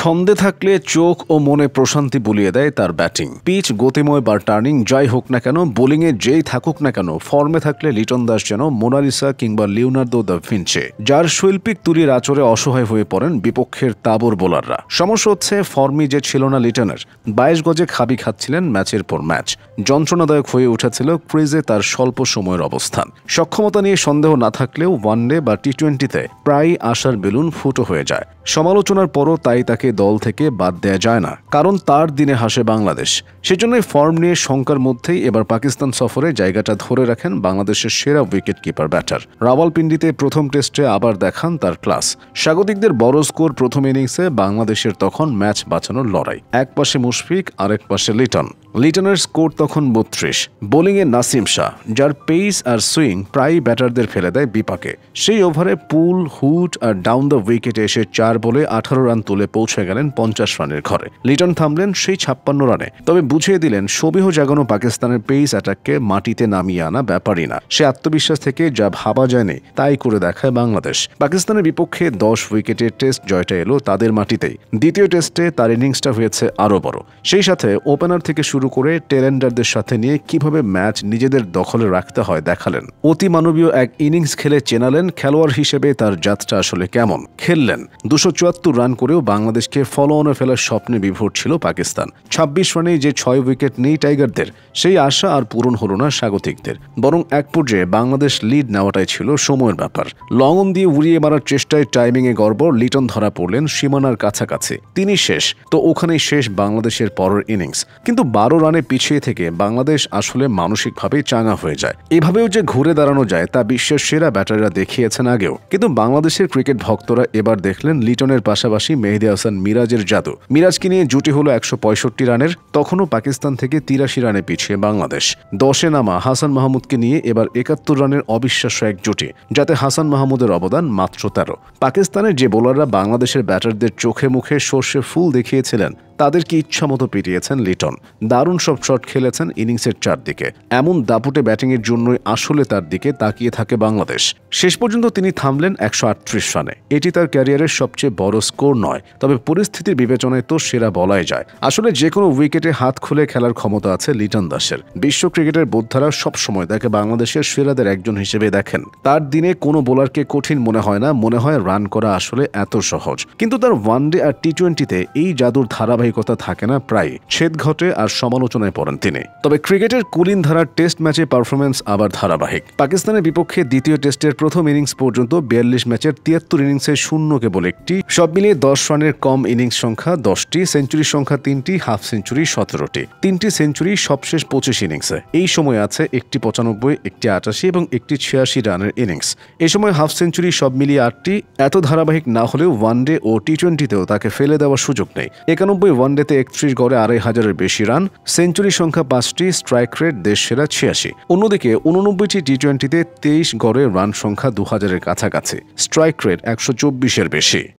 ছন্দে থাকলে চোখ ও মনে প্রশান্তি বুলিয়ে দেয় তার ব্যাটিং। পিচ গতিময় বা টার্নিং যাই হোক না কেন, বোলিংয়ে যেই থাকুক না কেন, ফর্মে থাকলে লিটন দাস যেন মোনালিসা কিংবা লিওনার্দো দ্য ভিঞ্চি, যার শৈল্পিক তুলির আচরে অসহায় হয়ে পড়েন বিপক্ষের তাবর বোলাররা। সমস্যা হচ্ছে ফর্মই যে ছিল না লিটনের। 22 গজে খাবি খাচ্ছিলেন ম্যাচের পর ম্যাচ। যন্ত্রণাদায়ক হয়ে উঠেছিল ক্রিজে তার স্বল্প সময়ের অবস্থান। সক্ষমতা নিয়ে সন্দেহ না থাকলেও ওয়ানডে বা টি-20তে প্রায়ই আশার বেলুন ফুটো হয়ে যায়। সমালোচনার পরও তাই তাকে দল থেকে বাদ দেয়া যায় না, কারণ তার দিনে হাসে বাংলাদেশ। সেজন্যই ফর্ম নিয়ে শঙ্কার মধ্যেই এবার পাকিস্তান সফরে জায়গাটা ধরে রাখেন বাংলাদেশের সেরা উইকেট কিপার ব্যাটার। রাওয়ালপিন্ডিতে প্রথম টেস্টে আবার দেখান তার ক্লাস। স্বাগতিকদের বড় স্কোর প্রথম ইনিংসে, বাংলাদেশের তখন ম্যাচ বাঁচানোর লড়াই। এক পাশে মুশফিক, আরেক পাশে লিটনের স্কোর তখন 32। বোলিংয়ে নাসিম শাহ, যার পেস আর সুইং প্রায়ই ব্যাটারদের ফেলে দেয় বিপাকে। সেই ওভারে পুল, হুট আর ডাউন দ্য উইকেটে এসে 4 বলে 18 রান তুলে পৌঁছে গেলেন 50 রানের ঘরে। লিটন থামলেন সেই 56 রানে, তবে বুঝিয়ে দিলেন সবিহ জাগানো পাকিস্তানের পেস অ্যাটাককে মাটিতে নামিয়ে আনা ব্যাপারই না। সে আত্মবিশ্বাস থেকে যা ভাবা যায়নি তাই করে দেখায় বাংলাদেশ। পাকিস্তানের বিপক্ষে 10 উইকেটের টেস্ট জয়টা এলো তাদের মাটিতেই। দ্বিতীয় টেস্টে তার ইনিংসটা হয়েছে আরও বড়। সেই সাথে ওপেনার থেকে শুরু করে টেলেন্ডারদের সাথে নিয়ে কিভাবে ম্যাচ নিজেদের দখলে রাখতে হয় দেখালেন। অতি মানবীয় এক ইনিংস খেলে চেনালেন খেলোয়াড় হিসেবে তার যাত্রা আসলে কেমন। খেললেন 274 রান করেও বাংলাদেশকে ফলো অনে ফেলার স্বপ্নে বিভোর ছিল পাকিস্তান। 26 রানে যে 6 উইকেট নেই টাইগারদের, সেই আশা আর পূরণ হলো না স্বাগতিকদের। বরং এক পর্যায়ে বাংলাদেশ লিড নেওয়াটাই ছিল সময়ের ব্যাপার। লং অন দিয়ে উড়িয়ে মারার চেষ্টায় টাইমিংয়ে গড়বড় লিটন ধরা পড়লেন সীমানার কাছাকাছি। তিনি শেষ, তো ওখানেই শেষ বাংলাদেশের পরের ইনিংস। কিন্তু 12 রানে পিছিয়ে থেকে বাংলাদেশ আসলে মানসিকভাবে চাঙা হয়ে যায়। এভাবেও যে ঘুরে দাঁড়ানো যায় তা বিশ্বের সেরা ব্যাটাররা দেখিয়েছেন আগেও। কিন্তু বাংলাদেশের ক্রিকেট ভক্তরা এবার দেখলেন লিটনের পাশাপাশি মেহেদী হাসান মিরাজের জাদু। মিরাজকে নিয়ে জুটি হলো 165 রানের, তখনও পাকিস্তান থেকে 83 রানে পিছিয়ে বাংলাদেশ। 10-এ নামা হাসান মাহমুদকে নিয়ে এবার 71 রানের অবিশ্বাস্য এক জুটি, যাতে হাসান মাহমুদের অবদান মাত্র 13। পাকিস্তানের যে বোলাররা বাংলাদেশের ব্যাটারদের চোখে মুখে সর্ষে ফুল দেখিয়েছিলেন, তাদেরকে ইচ্ছামতো পিটিয়েছেন লিটন। দারুণ সব শট খেলেছেন ইনিংসের চারদিকে। এমন দাপুটে ব্যাটিংয়ের জন্যই আসলে তার দিকে তাকিয়ে থাকে বাংলাদেশ। শেষ পর্যন্ত তিনি থামলেন 138 রানে। এটি তার ক্যারিয়ারের সবচেয়ে বড় স্কোর নয়, তবে পরিস্থিতির বিবেচনায় তো সেরা বলাই যায়। আসলে যে কোনো উইকেটে হাত খুলে খেলার ক্ষমতা আছে লিটন দাসের। বিশ্ব ক্রিকেটের বোদ্ধারা সবসময় তাকে বাংলাদেশের সেরাদের একজন হিসেবে দেখেন। তার দিনে কোনো বোলারকে কঠিন মনে হয় না, মনে হয় রান করা আসলে এত সহজ। কিন্তু তার ওয়ানডে আর টি-20তে এই জাদুর ধারাবাহিকতা থাকে না, প্রায় ছেদ ঘটে আর সমালোচনায় পড়েন তিনি। তবে ক্রিকেটের কুলিন ধারার টেস্ট ম্যাচে পারফরমেন্স আবার ধারাবাহিক। পাকিস্তানের বিপক্ষে দ্বিতীয় টেস্টের প্রথম ইনিংস পর্যন্ত 42 ম্যাচের 73 ইনিংসে শূন্য কেবল একটি, সব মিলিয়ে 10 রানের কম ইনিংস সংখ্যা 10টি, সেঞ্চুরির সংখ্যা 3টি, হাফ সেঞ্চুরি 17টি, 3টি সেঞ্চুরি সবশেষ 25 ইনিংসে। এই সময় আছে একটি 95, একটি 88 এবং একটি 86 রানের ইনিংস। এই সময় হাফ সেঞ্চুরি সব মিলিয়ে 8টি। এত ধারাবাহিক না হলেও ওয়ানডে ও টি-20তেও তাকে ফেলে দেওয়ার সুযোগ নেই। 91 ওয়ানডেতে 31 গড়ে 2,500-এর বেশি রান, সেঞ্চুরি সংখ্যা 5টি, স্ট্রাইক রেট দেশ সেরা 86। অন্যদিকে 89টি টি-20তে 23 গড়ে রান সংখ্যা 2,000-এর কাছাকাছি, স্ট্রাইক রেট 124-এর বেশি।